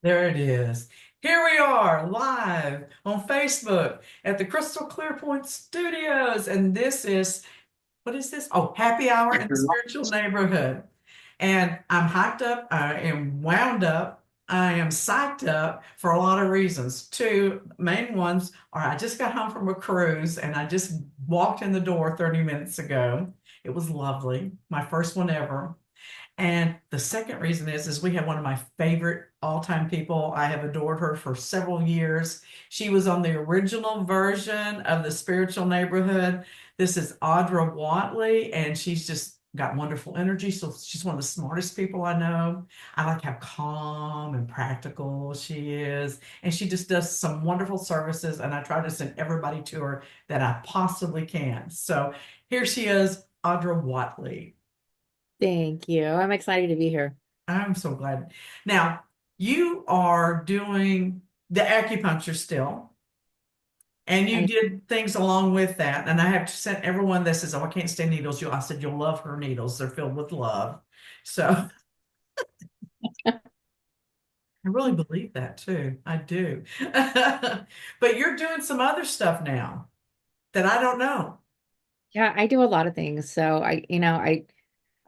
There it is. Here we are live on Facebook at the Crystal Clear Point Studios. And this is, what is this? Oh, Happy Hour in the Spiritual Neighborhood. And I'm hyped up. I am wound up. I am psyched up for a lot of reasons. Two main ones are I just got home from a cruise and I just walked in the door 30 minutes ago. It was lovely. My first one ever. And the second reason is we have one of my favorite all-time people. I have adored her for several years. She was on the original version of the Spiritual Neighborhood. This is Audra Whatley, and she's just got wonderful energy. So she's one of the smartest people I know. I like how calm and practical she is. And she just does some wonderful services, and I try to send everybody to her that I possibly can. So here she is, Audra Whatley. Thank you. I'm excited to be here. I'm so glad. Now, you are doing the acupuncture still, and you I did things along with that. And I have sent everyone that says, "Oh, I can't stand needles." I said, "You'll love her needles. They're filled with love." So I really believe that too. I do. But you're doing some other stuff now that I don't know. yeah, I do a lot of things. So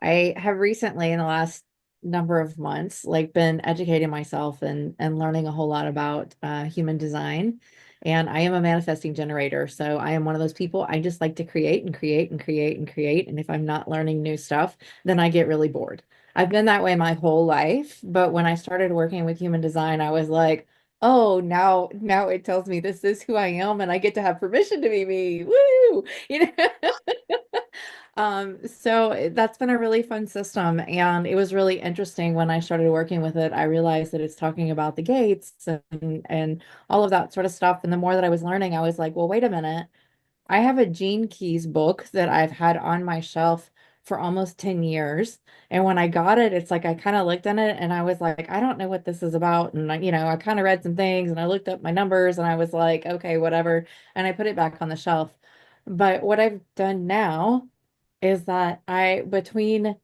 I have recently in the last number of months been educating myself and learning a whole lot about human design. And I am a manifesting generator. So I am one of those people. I just like to create and create and create and create. And if I'm not learning new stuff, then I get really bored. I've been that way my whole life, but when I started working with human design, I was like, oh, now it tells me this is who I am and I get to have permission to be me. Woo! You know? So that's been a really fun system. And it was really interesting when I started working with it. I realized that it's talking about the gates and all of that sort of stuff. And the more that I was learning, I was like, well, wait a minute. I have a Gene Keys book that I've had on my shelf for almost 10 years. And when I got it, it's like I kind of looked at it and I was like, I don't know what this is about. And I kind of read some things and I looked up my numbers and I was like, okay, whatever. And I put it back on the shelf. But what I've done now is that between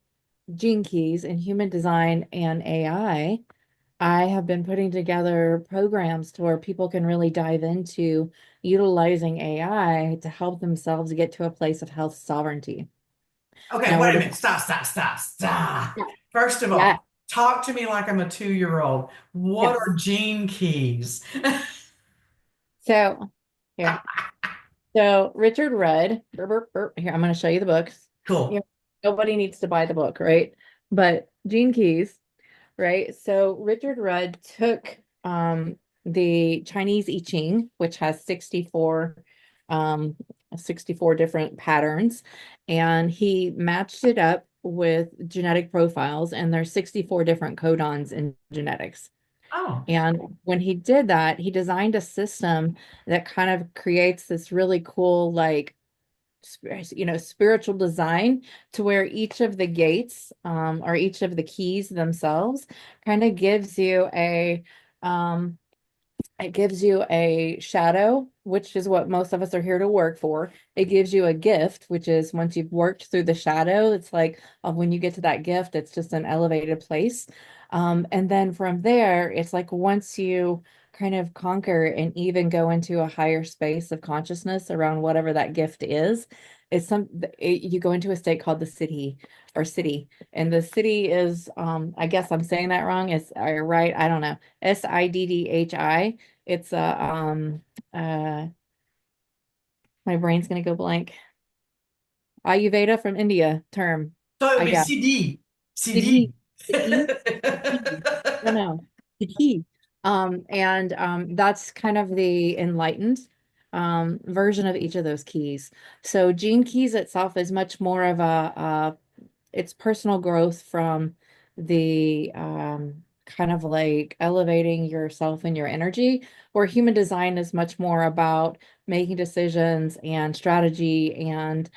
Gene Keys and human design and I have been putting together programs to where people can really dive into utilizing AI to help themselves get to a place of health sovereignty. Okay, Now, wait what a is minute. Stop, stop, stop, stop. yeah, First of yeah, all, talk to me like I'm a 2-year-old. What yes. are gene keys? So here, so Richard Rudd, here, I'm going to show you the books. You Cool. know, nobody needs to buy the book, right? But Gene Keys, right? So Richard Rudd took the Chinese I Ching, which has 64 different patterns, and he matched it up with genetic profiles, and there's 64 different codons in genetics. Oh, And when he did that, he designed a system that kind of creates this really cool, spiritual design to where each of the gates, or each of the keys themselves kind of um, gives you a shadow, which is what most of us are here to work for. It gives you a gift, which is once you've worked through the shadow, it's like when you get to that gift, it's just an elevated place. And then from there, it's like once you kind of conquer and even go into a higher space of consciousness around whatever that gift is, you go into a state called the city or city. And the city is, I guess I'm saying that wrong. It's right. I don't know. Siddhi. It's uh my brain's gonna go blank. Ayurveda from India term, so it would I be guess. CD. Siddhi, CD. Siddhi, Siddhi. No, no, Siddhi. And that's kind of the enlightened version of each of those keys. So Gene Keys itself is much more of it's personal growth from the kind of like elevating yourself and your energy, where human design is much more about making decisions and strategy and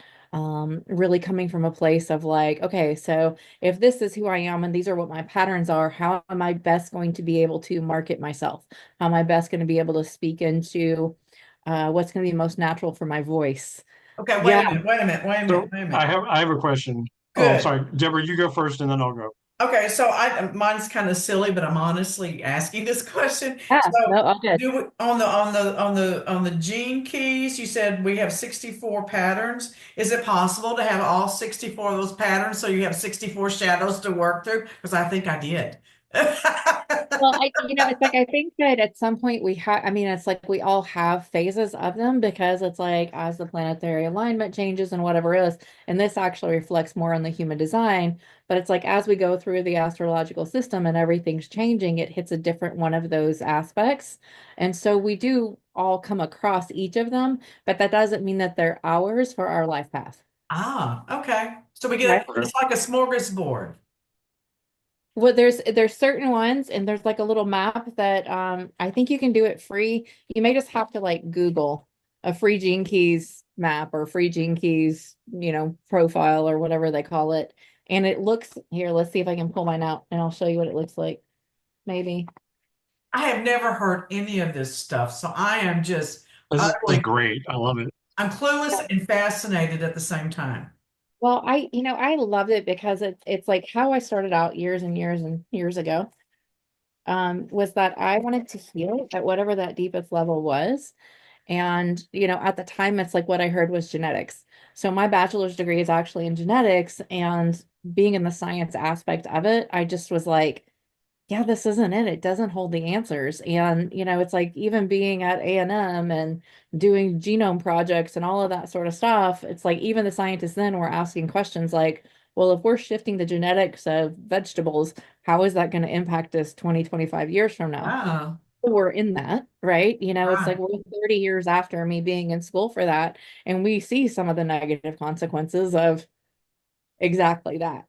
really coming from a place of like, okay, so if this is who I am and these are what my patterns are, how am I best going to be able to market myself? How am I best going to be able to speak into what's going to be most natural for my voice? Okay, wait Yeah. a minute, wait a minute, wait a minute, So wait a I minute. have I have a question. Oh, Good. sorry, Deborah, you go first, and then I'll go. Okay, so mine's kind of silly, but I'm honestly asking this question. Yeah, So no, all good. do we, on the gene keys, you said we have 64 patterns. Is it possible to have all 64 of those patterns so you have 64 shadows to work through? Because I think I did. Well, it's like I think that at some point we have, I mean, it's like we all have phases of them because it's like as the planetary alignment changes and whatever is, and this actually reflects more on the human design, but it's like as we go through the astrological system and everything's changing, it hits a different one of those aspects. And so we do all come across each of them, but that doesn't mean that they're ours for our life path. Ah, okay. So we Right. get it's like a smorgasbord. Well, there's certain ones, and there's like a little map that I think you can do it free. You may just have to like Google a free Gene Keys map or free Gene Keys, profile or whatever they call it. And it looks here, let's see if I can pull mine out and I'll show you what it looks like. Maybe. I have never heard any of this stuff, so I am just This is utterly, great. I love it. I'm clueless and fascinated at the same time. Well, I loved it because it's like how I started out years and years and years ago. Was that I wanted to heal at whatever that deepest level was. And, at the time, it's like what I heard was genetics. So my bachelor's degree is actually in genetics, and being in the science aspect of it, I just was like, yeah, this isn't it. It doesn't hold the answers. And, it's like even being at A&M and doing genome projects and all of that sort of stuff, it's like even the scientists then were asking questions like, well, if we're shifting the genetics of vegetables, how is that going to impact us 20, 25 years from now? Wow. We're in that, right? It's like Right. we're 30 years after me being in school for that, and we see some of the negative consequences of exactly that.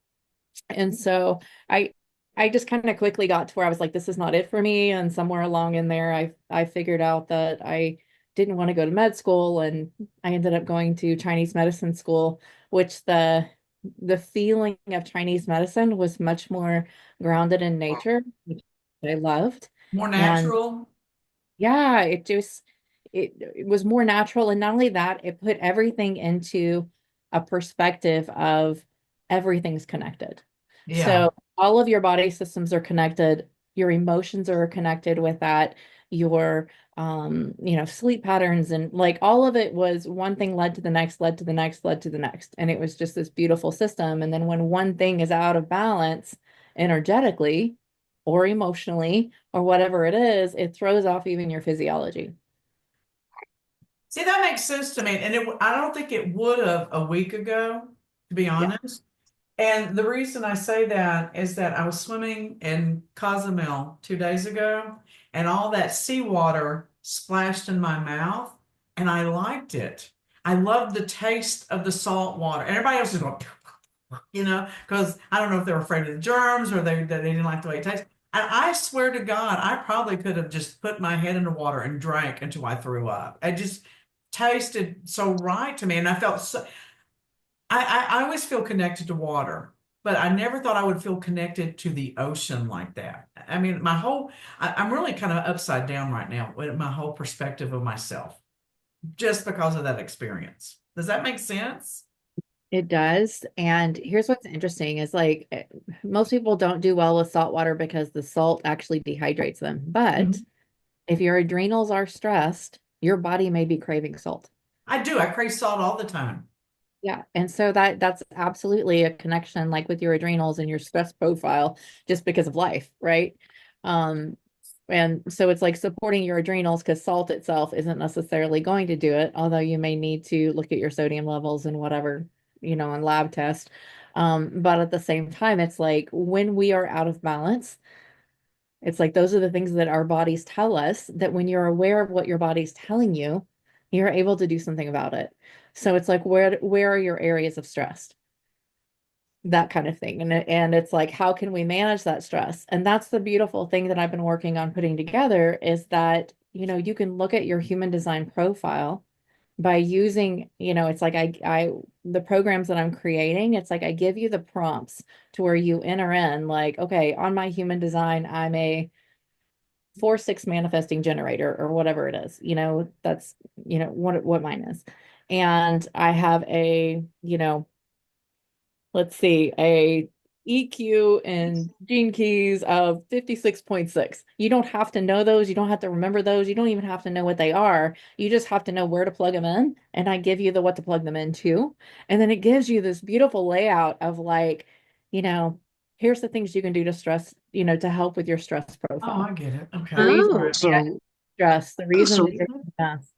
And so I I just kind of quickly got to where I was like, this is not it for me. And somewhere along in there, I figured out that I didn't want to go to med school, and I ended up going to Chinese medicine school, which the feeling of Chinese medicine was much more grounded in nature, which I loved. More And natural. yeah, it was more natural. And not only that, it put everything into a perspective of everything's connected. Yeah. So all of your body systems are connected, your emotions are connected with that, your sleep patterns, and like all of it was one thing led to the next, led to the next, led to the next. And it was just this beautiful system. And then when one thing is out of balance energetically or emotionally, or whatever it is, it throws off even your physiology. See, that makes sense to me. And I don't think it would have a week ago, to be Yeah. honest. And the reason I say that is that I was swimming in Cozumel 2 days ago, and all that seawater splashed in my mouth, and I liked it. I loved the taste of the salt water. Everybody else is going, because I don't know if they were afraid of the germs or that they didn't like the way it tastes. And I swear to God, I probably could have just put my head in the water and drank until I threw up. It just tasted so right to me, and I felt so. I always feel connected to water, but I never thought I would feel connected to the ocean like that. I mean, I'm really kind of upside down right now with my whole perspective of myself just because of that experience. Does that make sense? It does. And here's what's interesting is like most people don't do well with salt water because the salt actually dehydrates them. But Mhm. if your adrenals are stressed, your body may be craving salt. I do. I crave salt all the time. Yeah. And so that's absolutely a connection like with your adrenals and your stress profile just because of life, right? Um, and so it's like supporting your adrenals because salt itself isn't necessarily going to do it, although you may need to look at your sodium levels and whatever, and lab test. But at the same time, it's like when we are out of balance, it's like those are the things that our bodies tell us that when you're aware of what your body's telling you, you're able to do something about it. So it's like where are your areas of stress? That kind of thing. And it's like how can we manage that stress? And that's the beautiful thing that I've been working on putting together is that, you can look at your human design profile by using, it's like I the programs that I'm creating, it's like I give you the prompts to where you enter in like, okay, on my human design, I'm a 4-6 manifesting generator or whatever it is, that's, what mine is. And I have a, let's see, a EQ and gene keys of 56.6. You don't have to know those. You don't have to remember those. You don't even have to know what they are. You just have to know where to plug them in. And I give you the what to plug them into. And then it gives you this beautiful layout of like, you know, here's the things you can do to stress, to help with your stress Oh, I profile. get it. The Okay. reason All Oh, right. that so stress, the reason so that you're stressed.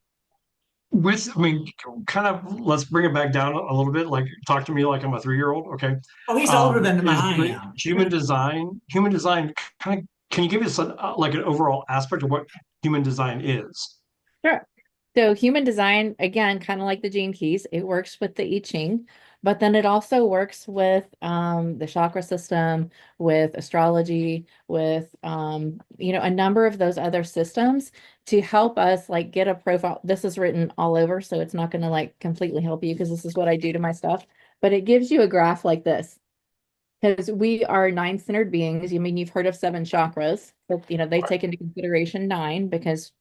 with, I mean, kind of, let's bring it back down a little bit. Like, talk to me like I'm a 3-year-old. Okay. Oh, he's older than Is I the am. human design kind of, can you give us like an overall aspect of what human design is? Sure. So human design, again, kind of like the gene keys, it works with the I Ching, but then it also works with the chakra system, with astrology, with a number of those other systems to help us like get a profile. This is written all over, so it's not going to like completely help you because this is what I do to my stuff, but it gives you a graph like this. Because we are nine-centered beings. I mean, you've heard of seven chakras, but they take into consideration nine because,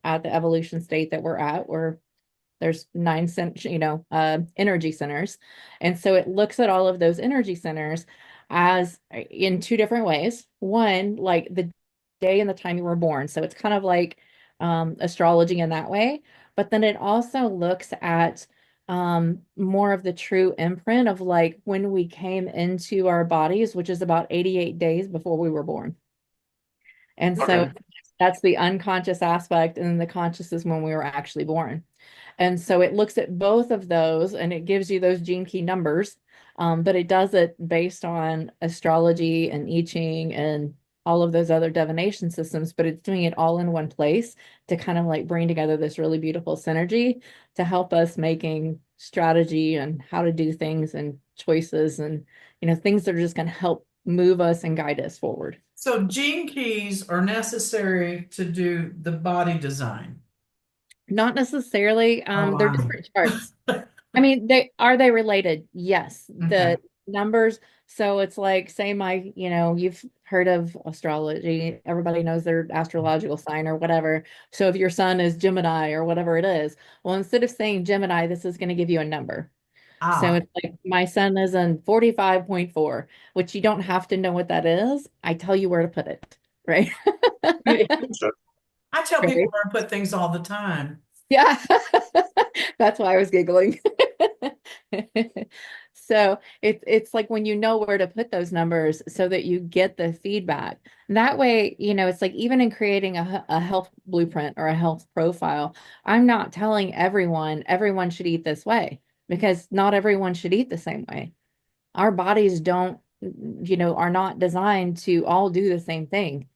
at the evolution state that we're at, where there's nine energy centers. And so it looks at all of those energy centers as in two different ways. One, like the day and the time you were born. So it's kind of like astrology in that way. But then it also looks at more of the true imprint of like when we came into our bodies, which is about 88 days before we were born. And so Okay. that's the unconscious aspect, and then the conscious is when we were actually born. And so it looks at both of those and it gives you those gene key numbers, but it does it based on astrology and I Ching and all of those other divination systems, but it's doing it all in one place to kind of like bring together this really beautiful synergy to help us making strategy and how to do things and choices and things that are just going to help move us and guide us forward. So gene keys are necessary to do the body design. Not necessarily, Oh, they're wow. different charts. I mean, they related? Yes. Okay. The numbers, so it's like, say you've heard of astrology. Everybody knows their astrological sign or whatever. So if your sun is Gemini or whatever it is, well, instead of saying Gemini, this is going to give you a number. So Ah, it's like my sun is in 45.4, which you don't have to know what that is. I tell you where to put it, right? I tell people Right. where to put things all the time. Yeah. That's why I was giggling. So it's like when you know where to put those numbers so that you get the feedback. That way, it's like even in creating a health blueprint or a health profile, I'm not telling everyone should eat this way because not everyone should eat the same way. Our bodies don't, are not designed to all do the same thing.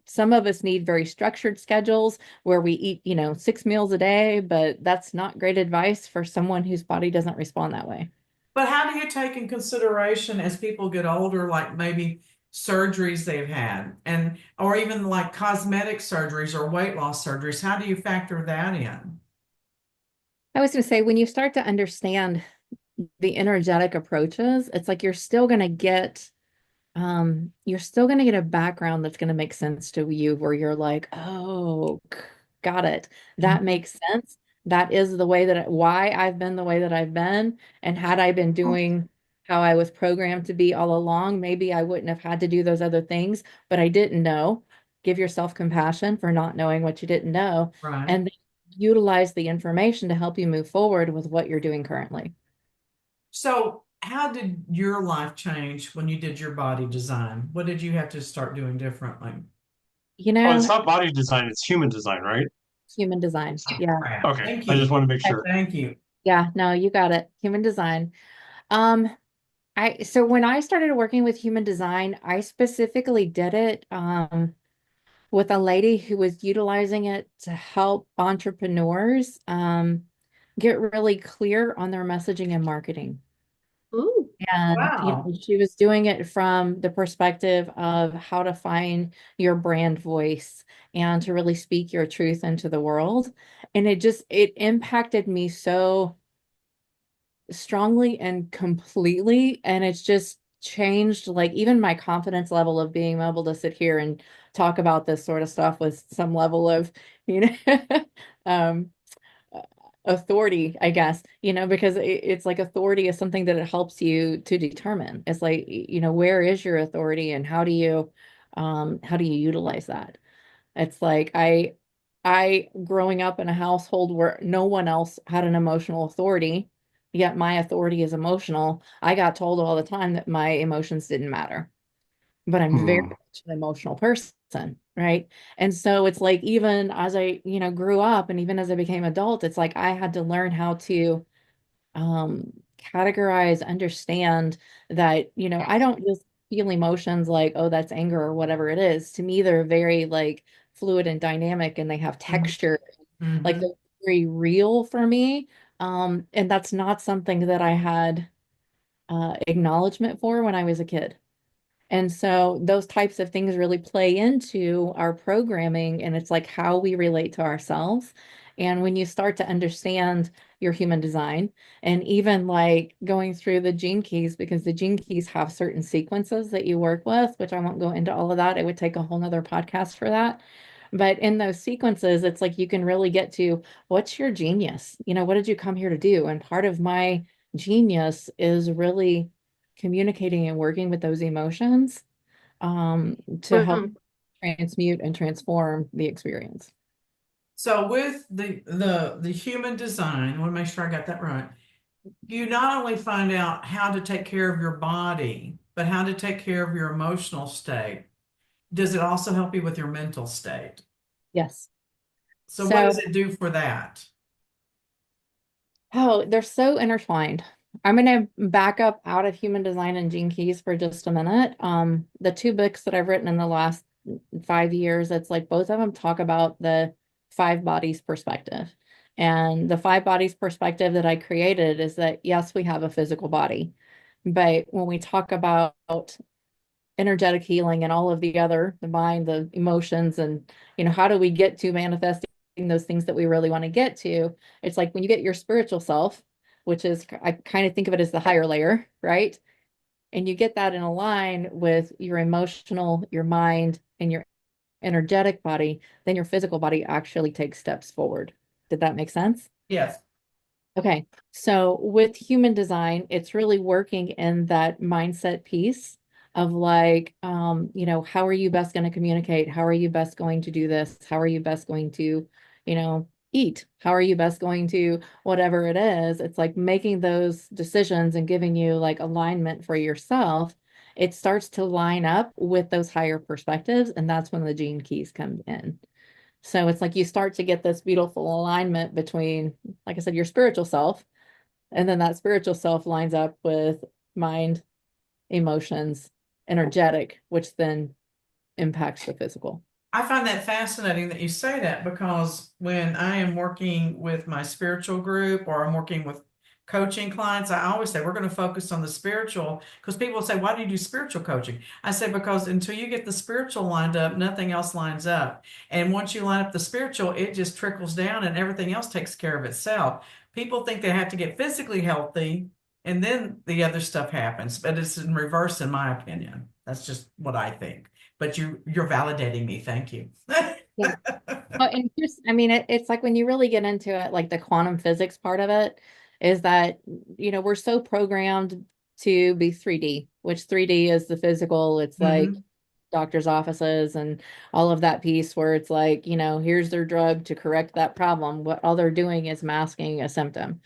Some of us need very structured schedules where we eat, 6 meals a day, but that's not great advice for someone whose body doesn't respond that way. But how do you take in consideration as people get older, like maybe surgeries they've had and or even like cosmetic surgeries or weight loss surgeries? How do you factor that in? I was going to say, when you start to understand the energetic approaches, it's like you're still going to get a background that's going to make sense to you where you're like, oh, got it. That makes sense. That is the way why I've been the way that I've been. And had I been doing how I was programmed to be all along, maybe I wouldn't have had to do those other things, but I didn't know. Give yourself compassion for not knowing what you didn't know, Right. and then utilize the information to help you move forward with what you're doing currently. So, how did your life change when you did your body design? What did you have to start doing differently? You Oh, it's know, not body design, it's human design, right? human design. Yeah. Crap. Okay. Thank I just you. want to make sure. Thank you. Yeah, no, you got it. Human design. Um, so when I started working with human design, I specifically did it with a lady who was utilizing it to help entrepreneurs get really clear on their messaging and marketing. Ooh. And Wow. she was doing it from the perspective of how to find your brand voice and to really speak your truth into the world. And it impacted me so strongly and completely. And it's just changed like even my confidence level of being able to sit here and talk about this sort of stuff with some level of, you know, um, authority, I guess, because it's like authority is something that it helps you to determine. It's like, where is your authority and how do you utilize that? It's like I growing up in a household where no one else had an emotional authority, yet my authority is emotional. I got told all the time that my emotions didn't matter, but I'm very Hmm. much an emotional person, right? And so it's like even as I, grew up and even as I became adult, it's like I had to learn how to um categorize, understand that, I don't just feel emotions like, oh, that's anger or whatever it is. To me, they're very like fluid and dynamic and they have texture, like Mm-hmm. they're very real for me. And that's not something that I had acknowledgement for when I was a kid. And so those types of things really play into our programming, and it's like how we relate to ourselves. And when you start to understand your human design, and even like going through the gene keys, because the gene keys have certain sequences that you work with, which I won't go into all of that. It would take a whole nother podcast for that. But in those sequences, it's like you can really get to what's your genius? What did you come here to do? And part of my genius is really communicating and working with those emotions to help transmute and transform the experience. So with the human design, I want to make sure I got that right. You not only find out how to take care of your body, but how to take care of your emotional state. Does it also help you with your mental state? Yes. So what does So, it do for that? oh, they're so intertwined. I'm going to back up out of human design and gene keys for just a minute. The two books that I've written in the last 5 years, it's like both of them talk about the five bodies perspective. And the five bodies perspective that I created is that yes, we have a physical body, but when we talk about energetic healing and all of the mind, the emotions, and how do we get to manifesting those things that we really want to get to? It's like when you get your spiritual self, which is I kind of think of it as the higher layer, right? And you get that in a line with your emotional, your mind, and your energetic body, then your physical body actually takes steps forward. Did that make sense? Yes. Okay. So with human design, it's really working in that mindset piece of like, how are you best going to communicate? How are you best going to do this? How are you best going to, eat? How are you best going to whatever it is? It's like making those decisions and giving you like alignment for yourself. It starts to line up with those higher perspectives, and that's when the gene keys come in. So it's like you start to get this beautiful alignment between, like I said, your spiritual self, and then that spiritual self lines up with mind, emotions, energetic, which then impacts the physical. I find that fascinating that you say that because when I am working with my spiritual group or I'm working with coaching clients, I always say we're going to focus on the spiritual because people say, why do you do spiritual coaching? I say, because until you get the spiritual lined up, nothing else lines up. And once you line up the spiritual, it just trickles down and everything else takes care of itself. People think they have to get physically healthy and then the other stuff happens, but it's in reverse, in my opinion. That's just what I think. But you're validating me. Thank you. Yeah. Well, and just, I mean, it's like when you really get into it, like the quantum physics part of it is that, we're so programmed to be 3D, which 3D is the physical. It's like Hmm. doctor's offices and all of that piece where it's like, here's their drug to correct that problem. What all they're doing is masking a symptom,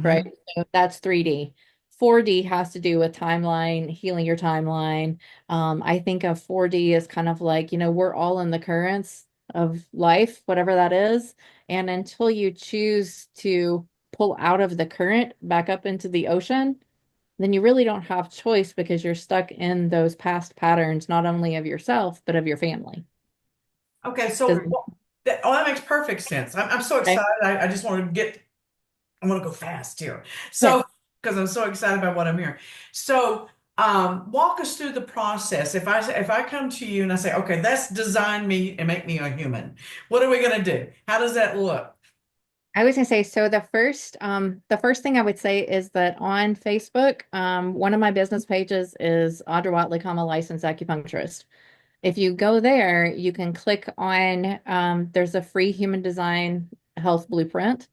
right? Hmm. So that's 3D. 4D has to do with timeline, healing your timeline. I think of 4D as kind of like, we're all in the currents of life, whatever that is. And until you choose to pull out of the current back up into the ocean, then you really don't have choice because you're stuck in those past patterns, not only of yourself, but of your family. Okay, Does so that makes perfect sense. I'm so okay? excited. I just want to I want to go fast here. Okay. So, because I'm so excited about what I'm hearing. So, walk us through the process. If I come to you and I say, okay, let's design me and make me a human, what are we going to do? How does that look? I was gonna say, so the first thing I would say is that on Facebook, one of my business pages is Audra Whatley, licensed acupuncturist. If you go there, you can click on, there's a free human design health blueprint.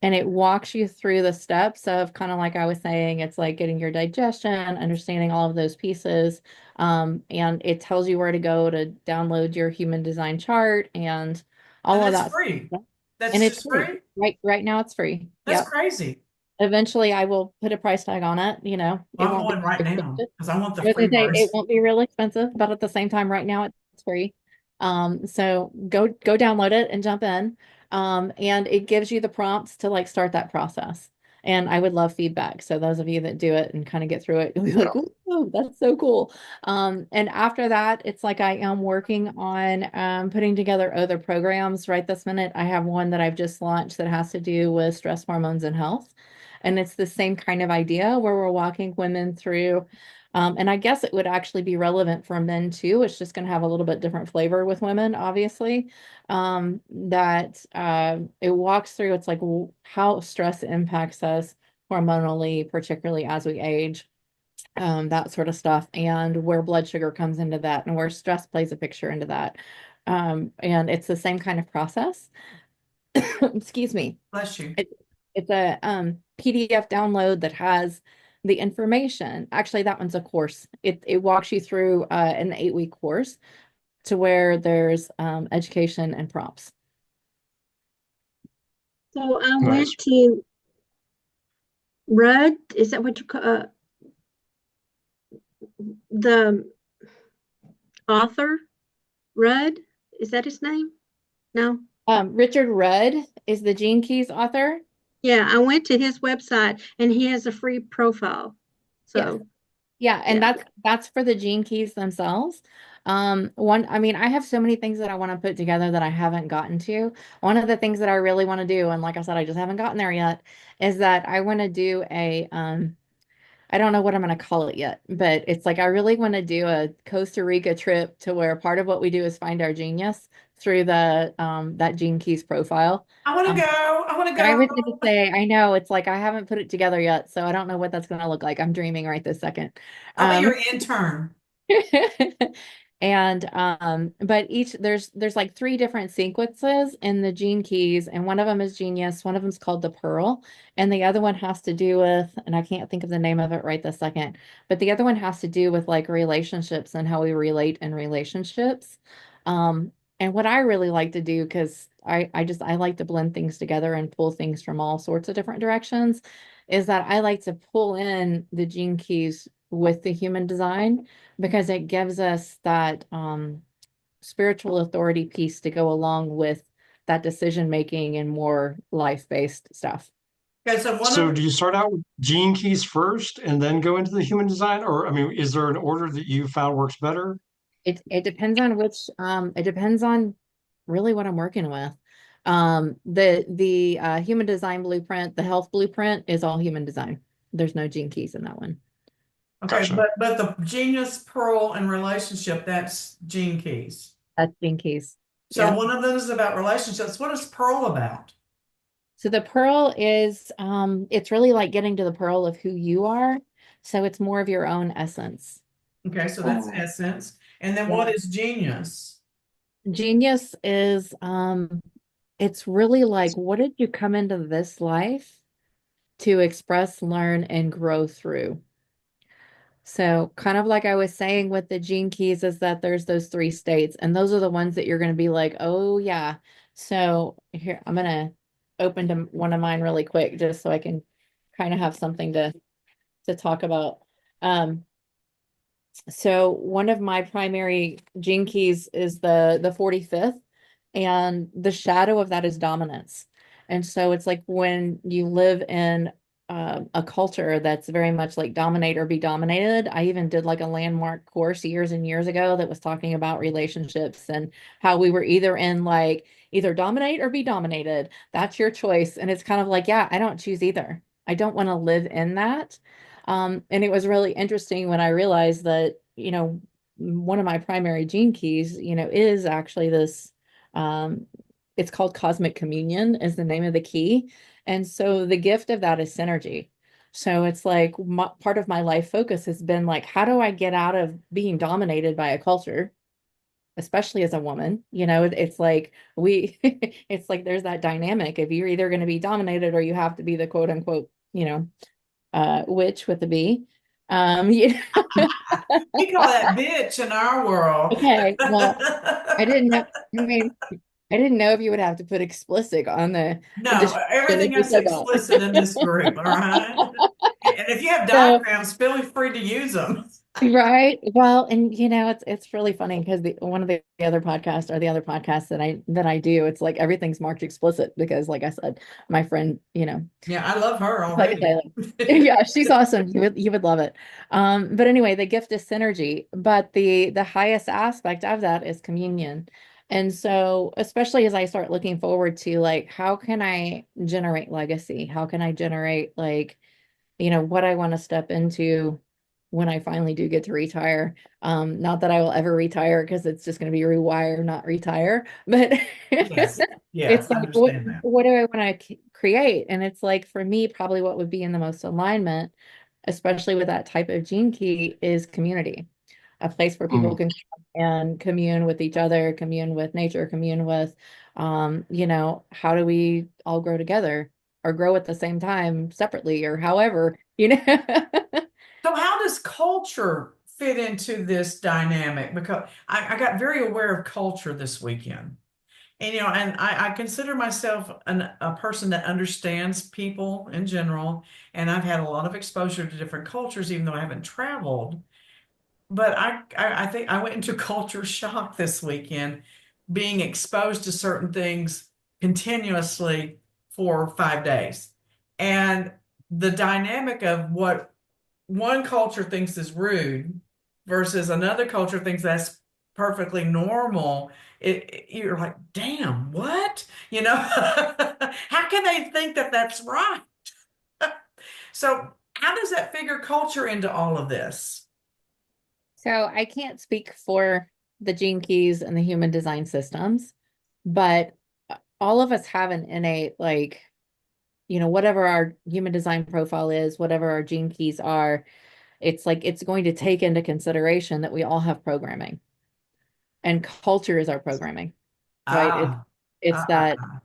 and it walks you through the steps of kind of like I was saying, it's like getting your digestion, understanding all of those pieces. And it tells you where to go to download your human design chart and And all of that's that free. stuff. And That's it's just free. free. Right now it's free. That's Yep. crazy. Eventually I will put a price tag on it, it Well, I'm won't be going right now expensive. because I want the I was free gonna say it version. won't be real expensive, but at the same time, right now it's free. So go download it and jump in. And it gives you the prompts to like start that process. And I would love feedback. So those of you that do it and kind of get through it, you'll be like, oh, that's so cool. And after that, it's like I am working on putting together other programs right this minute. I have one that I've just launched that has to do with stress hormones and health. And it's the same kind of idea where we're walking women through. And I guess it would actually be relevant for men too. It's just going to have a little bit different flavor with women, obviously. That it walks through, it's like how stress impacts us hormonally, particularly as we age, that sort of stuff, and where blood sugar comes into that, and where stress plays a picture into that. And it's the same kind of process. Excuse me. Bless you. It, it's a PDF download that has the information. Actually, that one's a course. It walks you through an 8-week course to where there's education and prompts. So I Nice. went to Rudd. Is that what you call the author? Rudd? Is that his name? No. Richard Rudd is the Gene Keys author. Yeah, I went to his website and he has a free profile. Yes. So Yeah, and yeah. that's for the Gene Keys themselves. I mean, I have so many things that I want to put together that I haven't gotten to. One of the things that I really want to do, and like I said, I just haven't gotten there yet, is that I want to do a I don't know what I'm going to call it yet, but it's like I really want to do a Costa Rica trip to where part of what we do is find our genius through the that Gene Keys profile. I want to Um, go. I want to I go. was going to say, I know it's like I haven't put it together yet, so I don't know what that's going to look like. I'm dreaming right this second. I'll be Um, your intern. And but each there's like 3 different sequences in the Gene Keys, and one of them is Genius, one of them is called the Pearl, and the other one has to do with, and I can't think of the name of it right this second, but the other one has to do with like relationships and how we relate in relationships. And what I really like to do, because I like to blend things together and pull things from all sorts of different directions, is that I like to pull in the Gene Keys with the human design because it gives us that spiritual authority piece to go along with that decision making and more life-based stuff. Okay, so one So of do you start out with gene keys first and then go into the human design? Or I mean, is there an order that you found works better? It depends on which it depends on really what I'm working with. The human design blueprint, the health blueprint is all human design. There's no gene keys in that one. okay, Gotcha. but the genius, pearl, and relationship, that's Gene Keys. That's gene keys. So Yeah. one of them is about relationships. What is pearl about? So the pearl is it's really like getting to the pearl of who you are. So it's more of your own essence. Okay, so that's Oh, essence. And then what yeah. is genius? Genius is it's really like what did you come into this life to express, learn, and grow through? So kind of like I was saying with the gene keys is that there's those 3 states, and those are the ones that you're going to be like, oh yeah. So here I'm going to open to one of mine really quick just so I can kind of have something to talk about. Um, so one of my primary gene keys is the 45th, and the shadow of that is dominance. And so it's like when you live in a culture that's very much like dominate or be dominated. I even did like a landmark course years and years ago that was talking about relationships and how we were either in like either dominate or be dominated. That's your choice. And it's kind of like, yeah, I don't choose either. I don't want to live in that. And it was really interesting when I realized that, one of my primary gene keys, is actually this, um, it's called cosmic communion is the name of the key. And so the gift of that is synergy. So it's like part of my life focus has been like, how do I get out of being dominated by a culture? especially as a woman, it's like it's like there's that dynamic if you're either going to be dominated or you have to be the quote unquote, witch with a B. You We call that bitch in our world. Okay, well, I didn't know. I mean, I didn't know if you would have to put explicit on the No, description if everything you is said that. explicit in this group, all right? And if you have So, diagrams, feel free to use them. right. Well, and it's really funny because one of the other podcasts or the other podcasts that I do, it's like everything's marked explicit because, like I said, my friend, Yeah, I love her like I already. say, yeah, she's awesome. You would love it. But anyway, the gift is synergy, but the highest aspect of that is communion. And so, especially as I start looking forward to like, how can I generate legacy? How can I generate like, what I want to step into when I finally do get to retire. Not that I will ever retire because it's just going to be rewire, not retire. But Yes, yes, it's I like, what, understand that. what do I want to create? And it's like, for me, probably what would be in the most alignment, especially with that type of gene key, is community. A place where people Mm. can come and commune with each other, commune with nature, commune with, how do we all grow together or grow at the same time separately or however. So, how does culture fit into this dynamic? Because I got very aware of culture this weekend. And, I consider myself a person that understands people in general. And I've had a lot of exposure to different cultures, even though I haven't traveled. But I think I went into culture shock this weekend, being exposed to certain things continuously for 5 days. And the dynamic of what one culture thinks is rude versus another culture thinks that's perfectly normal. You're like, damn, what? How can they think that that's right? So, how does that figure culture into all of this? So I can't speak for the gene keys and the human design systems, but all of us have an innate, like, whatever our human design profile is, whatever our gene keys are, it's like it's going to take into consideration that we all have programming and culture is our programming, right? Ah, It's ah, ah, that ah.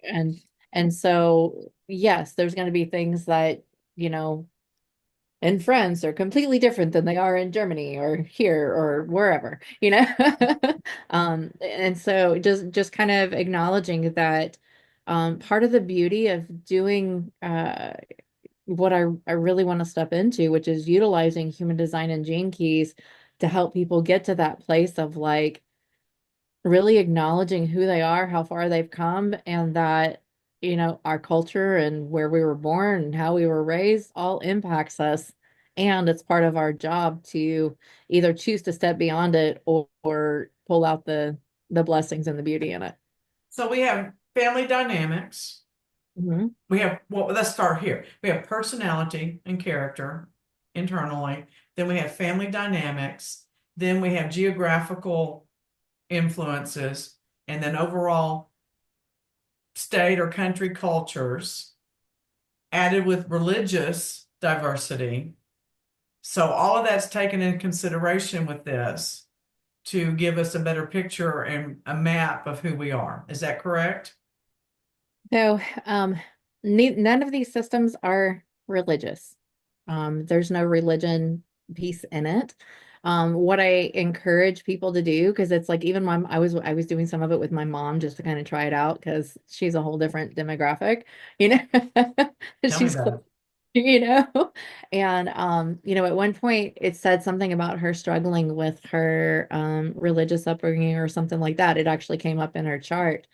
and and so yes, there's going to be things that, you know, in France are completely different than they are in Germany or here or wherever. And so just kind of acknowledging that part of the beauty of doing what I really want to step into, which is utilizing human design and gene keys to help people get to that place of like really acknowledging who they are, how far they've come, and that, our culture and where we were born and how we were raised all impacts us. And it's part of our job to either choose to step beyond it or pull out the blessings and the beauty in it. So we have family dynamics. Mhm. Well, let's start here. We have personality and character internally. Then we have family dynamics. Then we have geographical influences. And then overall state or country cultures added with religious diversity. So all of that's taken in consideration with this to give us a better picture and a map of who we are. Is that correct? So, none of these systems are religious. There's no religion piece in it. What I encourage people to do, because it's like even I was doing some of it with my mom just to kind of try it out because she's a whole different demographic, you know. Tell me She's about it. you know, and at one point it said something about her struggling with her religious upbringing or something like that. It actually came up in her chart.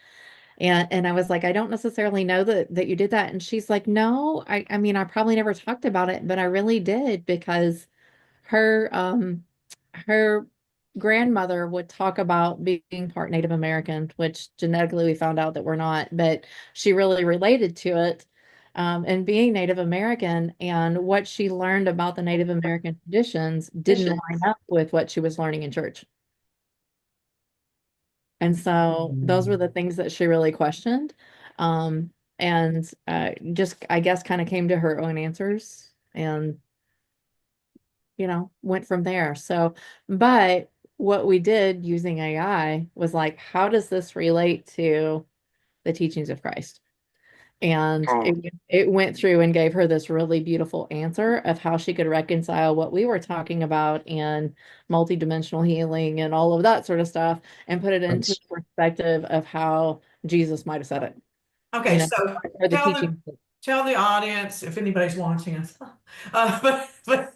And I was like, I don't necessarily know that you did that. And she's like, no, I mean, I probably never talked about it, but I really did because her grandmother would talk about being part Native American, which genetically we found out that we're not, but she really related to it. And being Native American and what she learned about the Native American traditions didn't line up with what she was learning in church. And so those were Mm. the things that she really questioned. And just, I guess, kind of came to her own answers and, went from there. So, but what we did using AI was like, how does this relate to the teachings of Christ? And Oh, it went through and gave her this really beautiful answer of how she could reconcile what we were talking about in multidimensional healing and all of that sort of stuff and put it into that's the perspective of how Jesus might have said it, Okay, so or the tell the teaching. tell the audience if anybody's watching us, but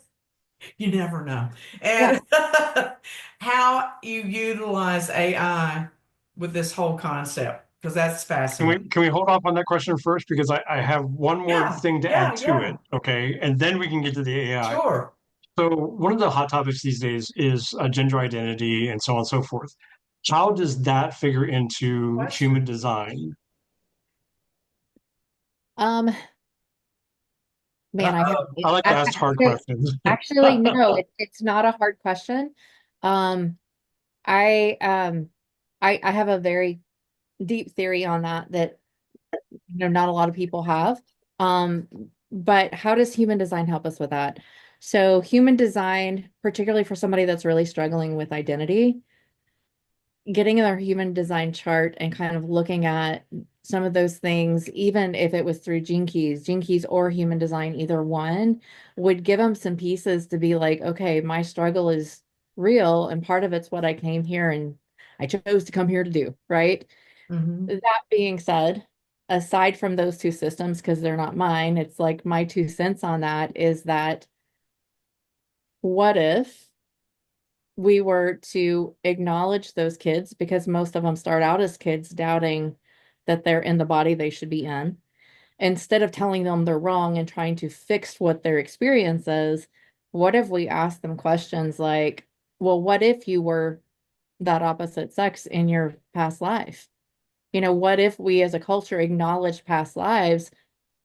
you never know, Yeah. and how you utilize AI with this whole concept because that's fascinating. can we hold off on that question first because I have one more Yeah, thing to add yeah, to yeah, it, okay? And then we can get to the AI. sure. So one of the hot topics these days is gender identity and so on and so forth. How does that figure into human Question. design? Um, man, I have Uh-oh. I like to ask hard questions. actually no, it's not a hard question. Um, I I have a very deep theory on that not a lot of people have. Um, but how does human design help us with that? So human design, particularly for somebody that's really struggling with identity, getting their human design chart and kind of looking at some of those things, even if it was through Gene Keys or human design, either one would give them some pieces to be like, okay, my struggle is real, and part of it's what I came here and I chose to come here to do, right? Mhm. That being said, aside from those two systems, because they're not mine, it's like my 2 cents on that is that what if we were to acknowledge those kids, because most of them start out as kids doubting that they're in the body they should be in, instead of telling them they're wrong and trying to fix what their experience is, what if we ask them questions like, well, what if you were that opposite sex in your past life? What if we as a culture acknowledged past lives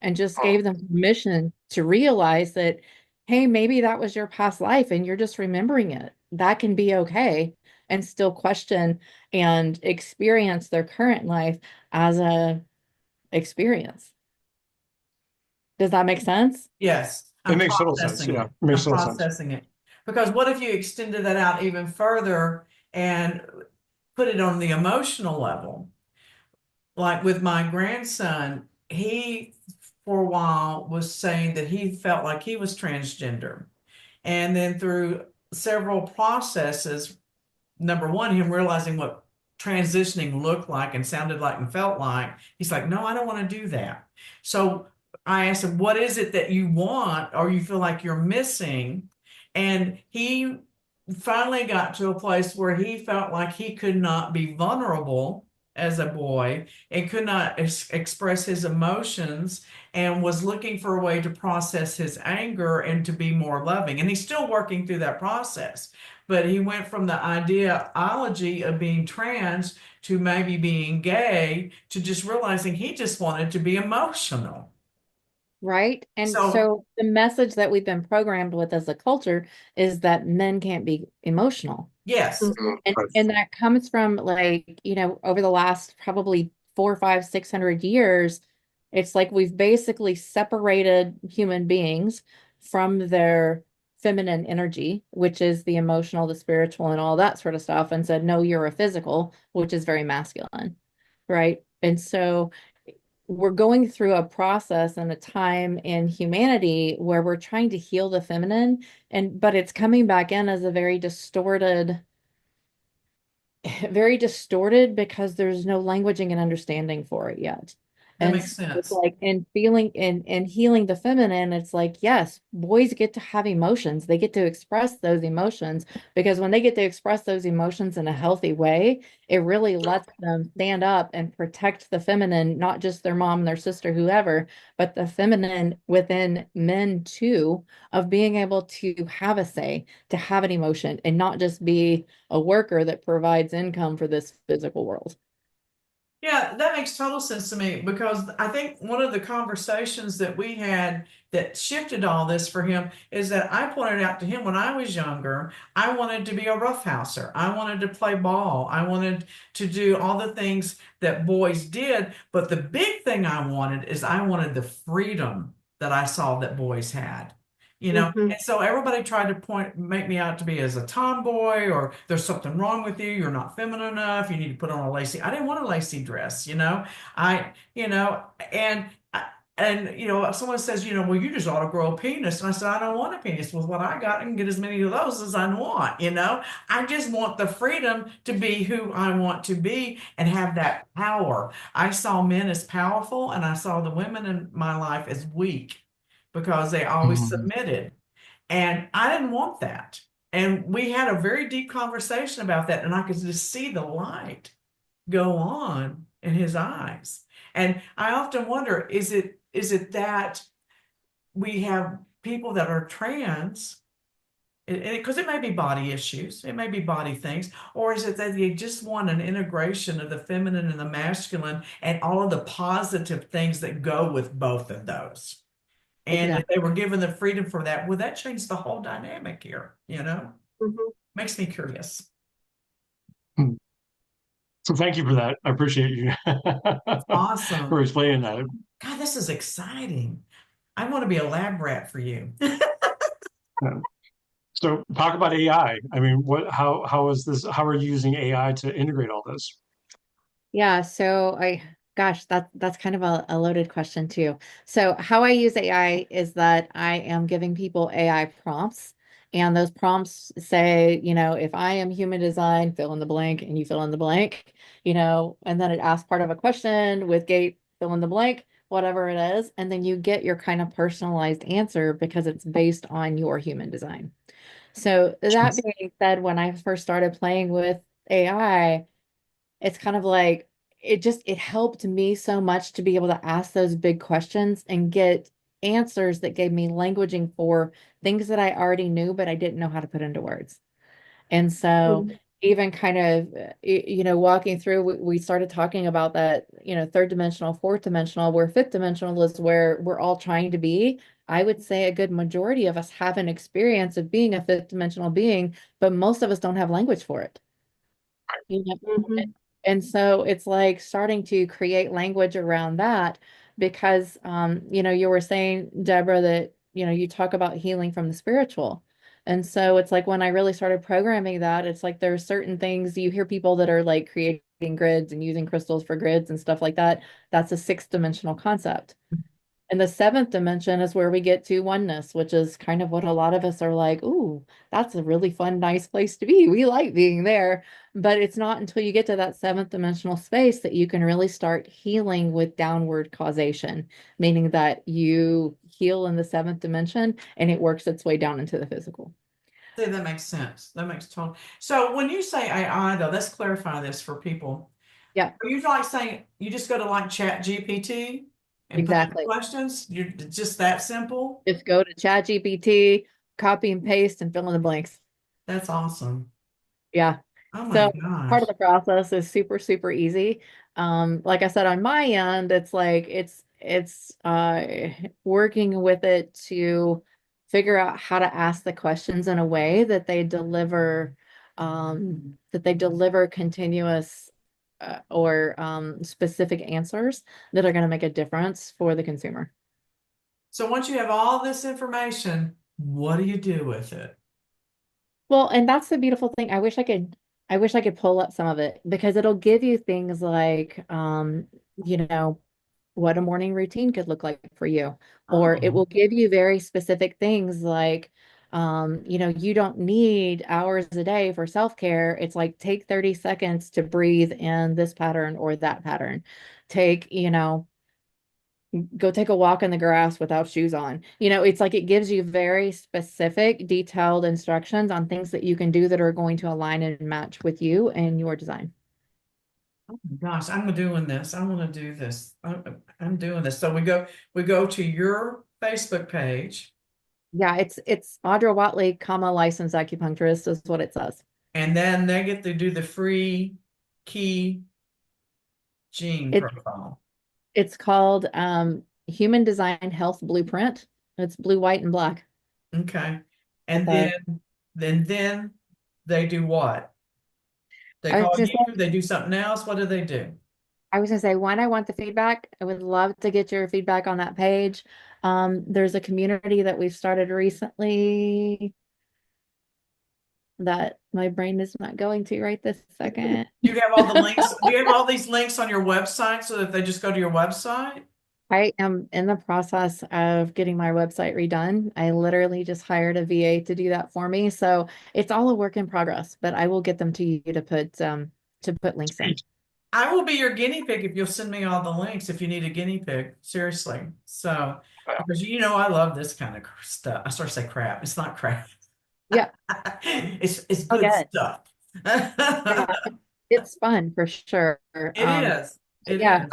and just gave them permission to realize that, hey, maybe that was your past life and you're just remembering it. That can be okay and still question and experience their current life as a experience. Does that make sense? Yes, It I'm makes total sense. processing Yeah, it. it makes I'm total sense. processing it. Because what if you extended that out even further and put it on the emotional level? Like with my grandson, he for a while was saying that he felt like he was transgender. And then through several processes, number one, him realizing what transitioning looked like and sounded like and felt like, he's like, no, I don't want to do that. So I asked him, what is it that you want or you feel like you're missing? And he finally got to a place where he felt like he could not be vulnerable as a boy and could not express his emotions and was looking for a way to process his anger and to be more loving. And he's still working through that process. But he went from the ideology of being trans to maybe being gay to just realizing he just wanted to be emotional. Right. And So, so the message that we've been programmed with as a culture is that men can't be emotional. yes, And that comes from like, over the last probably 4, 5, 600 years, it's like we've basically separated human beings from their feminine energy, which is the emotional, the spiritual, and all that sort of stuff, and said, no, you're a physical, which is very masculine. Right. And so we're going through a process and a time in humanity where we're trying to heal the feminine, but it's coming back in as a very distorted because there's no languaging and understanding for it yet. that And makes so it's sense. like in feeling and healing the feminine, it's like, yes, boys get to have emotions. They get to express those emotions because when they get to express those emotions in a healthy way, it really lets them stand up and protect the feminine, not just their mom, their sister, whoever, but the feminine within men too, of being able to have a say, to have an emotion and not just be a worker that provides income for this physical world. Yeah, that makes total sense to me because I think one of the conversations that we had that shifted all this for him is that I pointed out to him when I was younger, I wanted to be a roughhouser. I wanted to play ball. I wanted to do all the things that boys did. But the big thing I wanted is I wanted the freedom that I saw that boys had. Mhm. And so everybody tried to make me out to be as a tomboy, or there's something wrong with you. You're not feminine enough. You need to put on a lacy. I didn't want a lacy dress, I, you know, and, someone says, well, you just ought to grow a penis. And I said, I don't want a penis. With what I got, I can get as many of those as I want. I just want the freedom to be who I want to be and have that power. I saw men as powerful, and I saw the women in my life as weak because they always Mhm. submitted. And I didn't want that. And we had a very deep conversation about that. And I could just see the light go on in his eyes. And I often wonder, is it that we have people that are trans, because it may be body issues, it may be body things, or is it that they just want an integration of the feminine and the masculine and all of the positive things that go with both of those? And if they Exactly. were given the freedom for that, would that change the whole dynamic here? Mhm. Makes me curious. Hmm. So thank you for that. I appreciate you for Awesome. explaining that. God, this is exciting. I want to be a lab rat for you. Yeah. So talk about AI. I mean, how is this? How are you using AI to integrate all this? Yeah, so gosh, that's kind of a loaded question too. So how I use AI is that I am giving people AI prompts, and those prompts say, if I am human design, fill in the blank, and you fill in the blank, and then it asks part of a question with gate, fill in the blank, whatever it is, and then you get your kind of personalized answer because it's based on your human design. So that being said, when I first started playing with AI, it's kind of like it helped me so much to be able to ask those big questions and get answers that gave me languaging for things that I already knew, but I didn't know how to put into words. And so Mhm. even kind of, walking through, we started talking about that, third dimensional, fourth dimensional, where fifth dimensional is where we're all trying to be. I would say a good majority of us have an experience of being a fifth dimensional being, but most of us don't have language for it. You know, Mhm. and so it's like starting to create language around that because, you were saying, Deborah, that, you talk about healing from the spiritual. And so it's like when I really started programming that, it's like there's certain things you hear people that are like creating grids and using crystals for grids and stuff like that. That's a sixth dimensional concept. And the seventh dimension is where we get to oneness, which is kind of what a lot of us are like, ooh, that's a really fun, nice place to be. We like being there. But it's not until you get to that seventh dimensional space that you can really start healing with downward causation, meaning that you heal in the seventh dimension and it works its way down into the physical. See, that makes sense. That makes total. So when you say AI, though, let's clarify this for people. Yeah, Are you like saying you just go to like Chat GPT and put in exactly. questions? You're just that simple? Just go to ChatGPT, copy and paste, and fill in the blanks. That's awesome. Yeah. Oh my So part of gosh. the process is super, super easy. Like I said, on my end, it's like it's working with it to figure out how to ask the questions in a way that they deliver continuous or specific answers that are going to make a difference for the consumer. So once you have all this information, what do you do with it? Well, and that's the beautiful thing. I wish I could pull up some of it because it'll give you things like you know, what a morning routine could look like for you. Or it Oh, will give you very specific things like you don't need hours a day for self-care. It's like take 30 seconds to breathe in this pattern or that pattern. Take, go take a walk in the grass without shoes on. It's like it gives you very specific, detailed instructions on things that you can do that are going to align and match with you and your design. oh my gosh, I'm doing this. I want to do this. I'm doing this. So we go to your Facebook page, Yeah, it's Audra Whatley, licensed acupuncturist is what it says. and then they get to do the free key gene It profile. it's called Human Design Health Blueprint. It's blue, white, and black. Okay. With And a, then they do what? They I was call gonna you, say, they do something else. What do they do? I was gonna say, one, I want the feedback. I would love to get your feedback on that page. There's a community that we've started recently that my brain is not going to right this second. Do you have all the links? Do you have all these links on your website so that they just go to your website? I am in the process of getting my website redone. I literally just hired a VA to do that for me. So it's all a work in progress, but I will get them to you to put links in. I will be your guinea pig if you'll send me all the links if you need a guinea pig. Seriously. So, because I love this kind of stuff. I sort of say crap. It's not crap. Yeah. It's Oh, good good. stuff. Yeah, it's fun for sure. It is. It Yeah, is.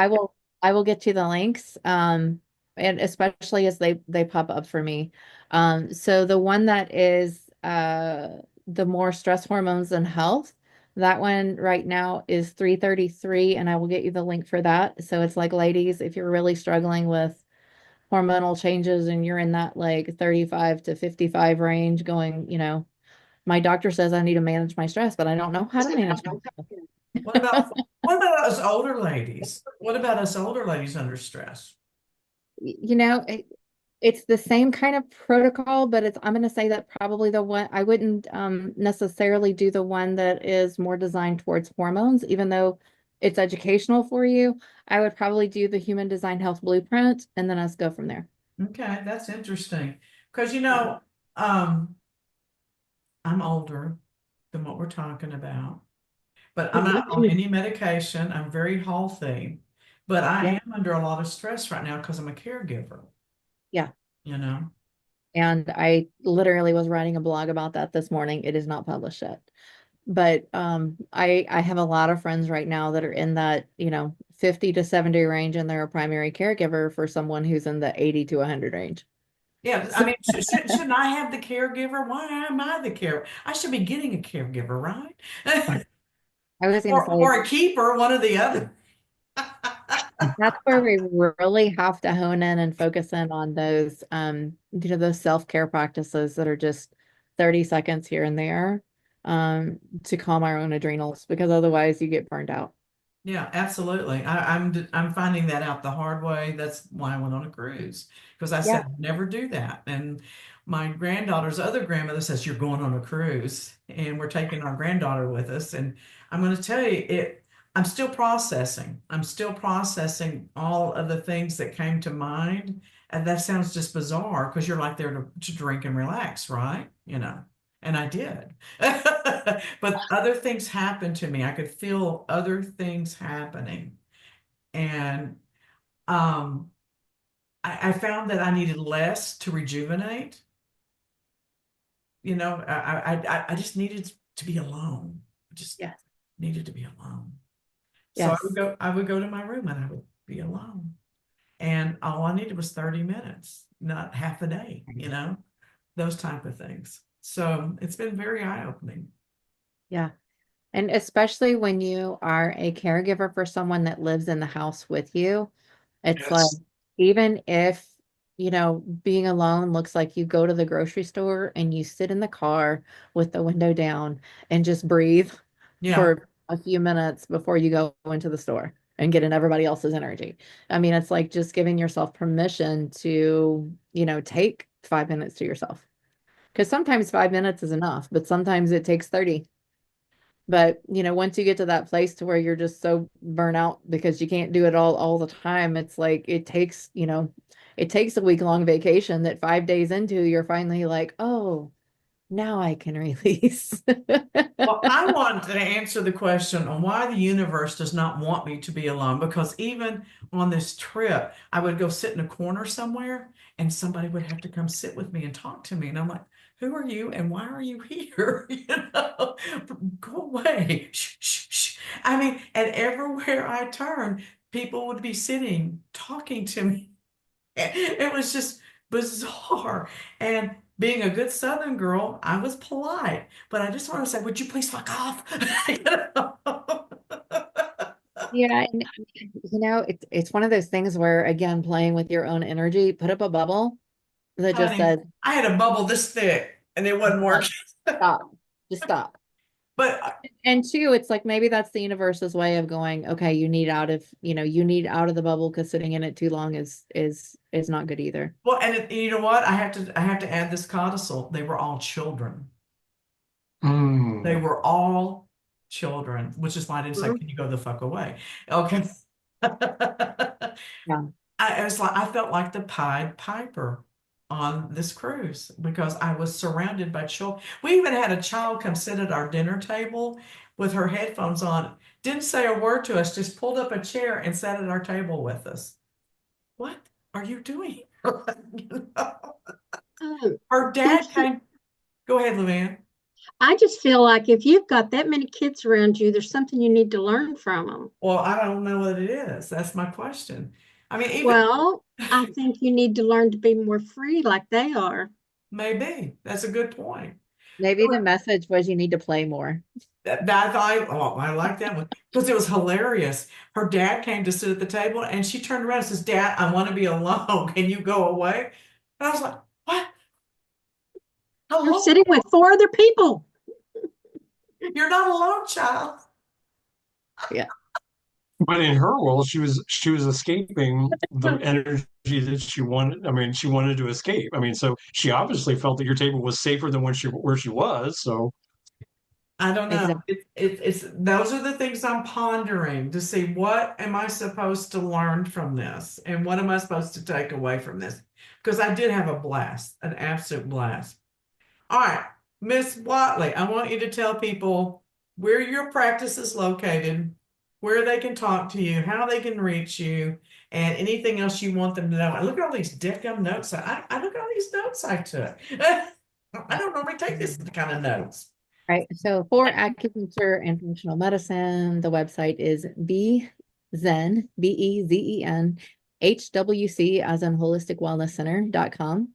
I will get you the links. And especially as they pop up for me. So the one that is the more stress hormones and health, that one right now is 333, and I will get you the link for that. So it's like, ladies, if you're really struggling with hormonal changes and you're in that like 35 to 55 range going, my doctor says I need to manage my stress, but I don't know how to manage my What about stress. what about us older ladies? What about us older ladies under stress? It's the same kind of protocol, but I'm going to say that probably the one I wouldn't necessarily do the one that is more designed towards hormones, even though it's educational for you. I would probably do the Human Design Health Blueprint and then us go from there. Okay, that's interesting. Because I'm older than what we're talking about, but I'm not on any medication. I'm very healthy, but I Yeah, am under a lot of stress right now because I'm a caregiver, yeah. you know? And I literally was writing a blog about that this morning. It is not published yet. But I have a lot of friends right now that are in that, 50 to 70 range, and they're a primary caregiver for someone who's in the 80 to 100 range. Yeah, I mean, shouldn't I have the caregiver? Why am I the caregiver? I should be getting a caregiver, right? I was going to say Or a keeper, one or the other. that's where we really have to hone in and focus in on those self-care practices that are just 30 seconds here and there, to calm our own adrenals, because otherwise you get burned out. Yeah, absolutely. I'm finding that out the hard way. That's why I went on a cruise because I Yeah. said I'd never do that. And my granddaughter's other grandmother says you're going on a cruise, and we're taking our granddaughter with us. And I'm going to tell you, I'm still processing. I'm still processing all of the things that came to mind, and that sounds just bizarre because you're like there to drink and relax, right? And I did. But other things happened to me. I could feel other things happening. And um, I found that I needed less to rejuvenate. I just needed to be alone. I just Yes. needed to be alone. So Yes. I would go to my room and I would be alone. And all I needed was 30 minutes, not half a day, those type of things. So it's been very eye-opening. Yeah. And especially when you are a caregiver for someone that lives in the house with you, it's like, Yes. even if, being alone looks like you go to the grocery store and you sit in the car with the window down and just breathe Yeah. for a few minutes before you go into the store and get in everybody else's energy. I mean, it's like just giving yourself permission to, take 5 minutes to yourself. Because sometimes 5 minutes is enough, but sometimes it takes 30. But, once you get to that place to where you're just so burnt out because you can't do it all the time, it's like it takes a week-long vacation that 5 days into, you're finally like, oh, now I can release. Well, I want to answer the question on why the universe does not want me to be alone. Because even on this trip, I would go sit in a corner somewhere and somebody would have to come sit with me and talk to me. And I'm like, who are you and why are you here? Go away. Shh, shh, shh. I mean, and everywhere I turned, people would be sitting, talking to me. It was just bizarre. And being a good Southern girl, I was polite, but I just want to say, would you please fuck off? You know? Yeah, and it's one of those things where, again, playing with your own energy, put up a bubble that just Honey, says, I had a bubble this thick and it wasn't working. stop, stop, just stop. But And two, it's like maybe that's the universe's way of going, okay, you need out of the bubble because sitting in it too long is not good either. well, and you know what? I have to add this codicil. They were all children. They Mm. were all children, which is why I didn't say, Mhm. "Can you go the fuck away?" Okay. Yeah. I felt like the Pied Piper on this cruise because I was surrounded by children. We even had a child come sit at our dinner table with her headphones on, didn't say a word to us, just pulled up a chair and sat at our table with us. What are you doing? You know? Her dad That's came. Go ahead, Luann. I just feel like if you've got that many kids around you, there's something you need to learn from them. Well, I don't know what it is. That's my question. I mean, even Well, I think you need to learn to be more free like they are. maybe that's a good point. Maybe the message was you need to play more. That I like that one because it was hilarious. Her dad came to sit at the table and she turned around and says, "Dad, I want to be alone. Can you go away?" And I was like, "What? You're Hello? sitting with four other people. You're not alone, child." Yeah. But in her world, she was escaping the energy that she wanted. I mean, she wanted to escape. I mean, so she obviously felt that your table was safer than where she was. So I don't know. Exactly. It's those are the things I'm pondering to see what am I supposed to learn from this and what am I supposed to take away from this? Because I did have a blast, an absolute blast. All right, Miss Whatley, I want you to tell people where your practice is located, where they can talk to you, how they can reach you, and anything else you want them to know. And look at all these deckgum notes. I look at all these notes I took. I don't normally take this kind of notes. Right. So for acupuncture and functional medicine, the website is BZen, BEZEN, HWC as in holistic wellness center.com.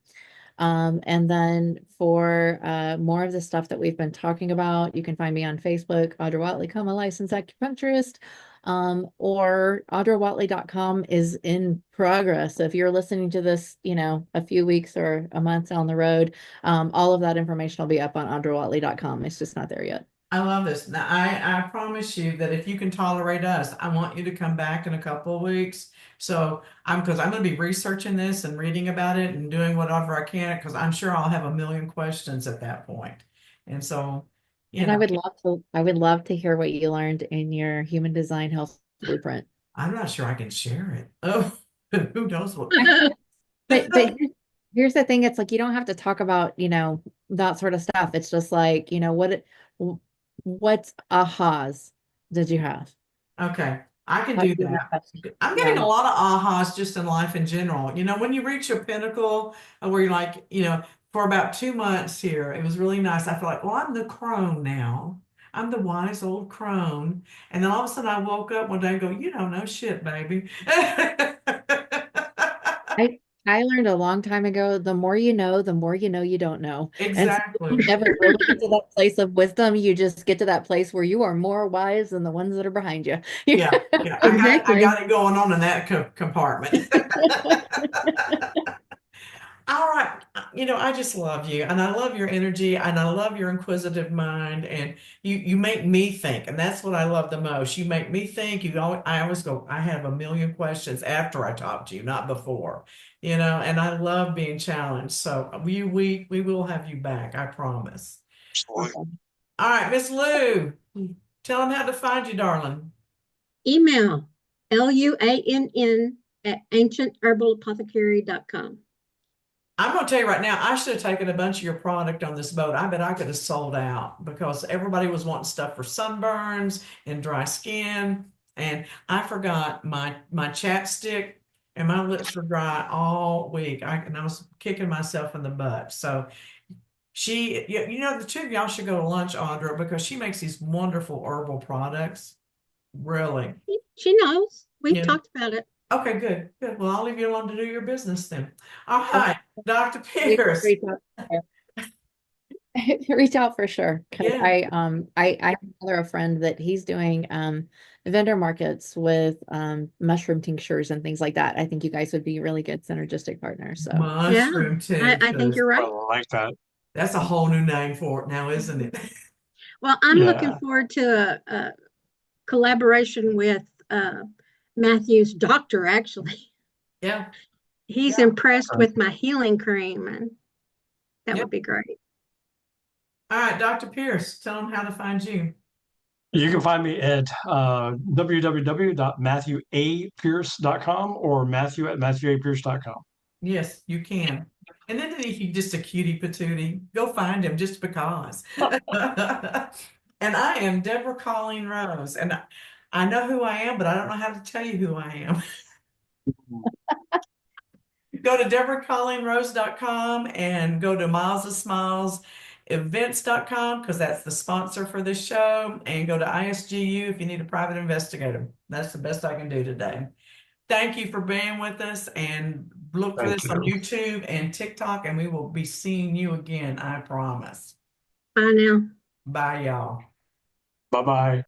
And then for more of the stuff that we've been talking about, you can find me on Facebook, Audra Whatley, a licensed acupuncturist, or audrawhatley.com is in progress. So if you're listening to this, a few weeks or a month down the road, all of that information will be up on audrawhatley.com. It's just not there yet. I love this. Now, I promise you that if you can tolerate us, I want you to come back in a couple of weeks. So because I'm going to be researching this and reading about it and doing whatever I can because I'm sure I'll have a million questions at that point. And so, you And know, I would love to hear what you learned in your human design health blueprint. I'm not sure I can share it. Oh, who knows what? But here's the thing, it's like you don't have to talk about, that sort of stuff. It's just like, what ahas did you have? Okay, I can What do did you that. have? I'm getting Yeah. a lot of ahas just in life in general. When you reach a pinnacle where you're like, for about 2 months here, it was really nice. I feel like, well, I'm the crone now. I'm the wise old crone. And then all of a sudden I woke up one day and go, you don't know shit, baby. I I learned a long time ago, the more you know you don't know. And so you Exactly. don't ever really get to that place of wisdom. You just get to that place where you are more wise than the ones that are behind you. Yeah, yeah. I Exactly. got it going on in that compartment. All right. I just love you and I love your energy and I love your inquisitive mind and you make me think. And that's what I love the most. You make me think. I always go, I have a million questions after I talk to you, not before, and I love being challenged. So we will have you back. I promise. Awesome. All right, Miss Lou, tell them how to find you, darling. Email LUANN at ancientherbalapothecary.com. I'm going to tell you right now, I should have taken a bunch of your product on this boat. I bet I could have sold out because everybody was wanting stuff for sunburns and dry skin. And I forgot my chapstick and my lips were dry all week. And I was kicking myself in the butt. So the two of y'all should go to lunch, Audra, because she makes these wonderful herbal products. Really. She knows. We've Yeah. talked about it. Okay, good, good. Well, I'll leave you alone to do your business then. All Okay. right, Dr. Reach Pierce. out. Reach out for sure. Because Yeah. I have a friend that he's doing vendor markets with mushroom tinctures and things like that. I think you guys would be really good synergistic partners. So Yeah, Mushroom I think tinctures. you're I right. like that. That's a whole new name for it now, isn't it? Well, I'm looking Yeah. forward to a collaboration with Matthew's doctor, actually. Yeah. He's Yeah. impressed with my healing cream, and that Yeah. would be great. All right, Dr. Pierce, tell them how to find you. You can find me at www.matthewapierce.com or matthew@matthewapierce.com. Yes, you can. And then if you just a cutie patootie, go find him just because. And I am Deborah Colleen Rose, and I know who I am, but I don't know how to tell you who I am. Go to DeborahColleenRose.com and go to Miles of Smiles events.com because that's the sponsor for this show, and go to ISGU if you need a private investigator. That's the best I can do today. Thank you for being with us, and look for Thank this on you. YouTube and TikTok, and we will be seeing you again, I promise. Bye now. Bye, y'all. Bye-bye.